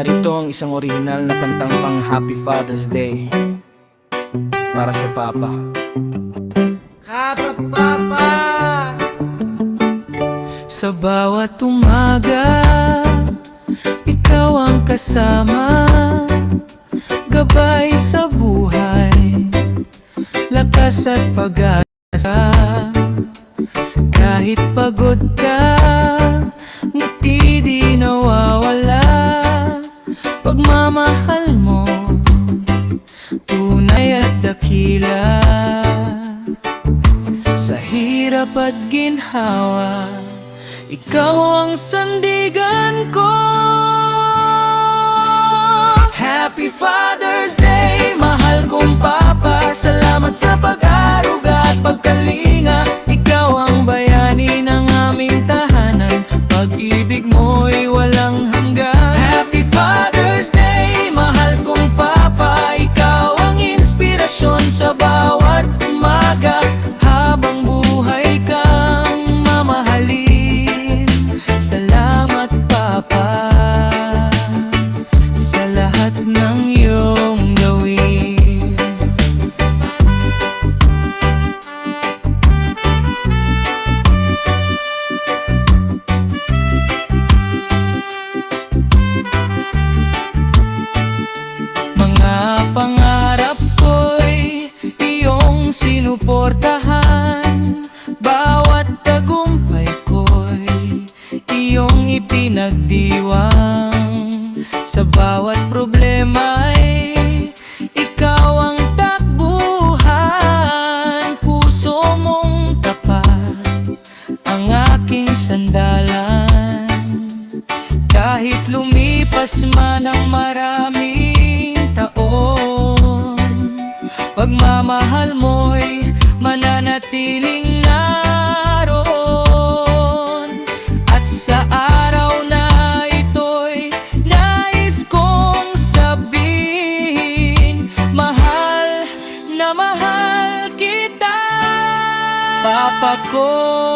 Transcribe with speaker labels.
Speaker 1: Narito ang isang original na kantang pang Happy Father's Day para sa Papa.
Speaker 2: Happy Papa!
Speaker 1: Sa bawat umaga, ikaw ang kasama, gabay sa buhay, lakas at pag-asa. Kahit pagod ka, ngiti di nawawala. Pagmamahal mo, tunay at dakila. Sa hirap at ginhawa, ikaw ang sandigan ko. Happy Father's Day, mahal kong Papa. Salamat sa pag-aruga at pagkalinga. Ikaw ang bayani ng aming tahanan, pag-ibig mo'y walang hanggan. Happy Father's Day, mahal kong Papa. Ikaw ang inspirasyon sa bawat umaga, habang buhay kang mamahalin. Salamat Papa sa lahat ng iyong gawin. Mga pangarap ko'y iyong sinuportahan, bawat tagumpay ko'y iyong ipinagdiwang. Sa bawat problema'y ikaw ang takbuhan, puso mong tapat ang aking sandalan. Kahit lumipas man ang maraming taon, pagmamahal mo'y mananatiling naroon. At sa araw na ito'y nais kong sabihin, mahal na mahal kita, Papa ko.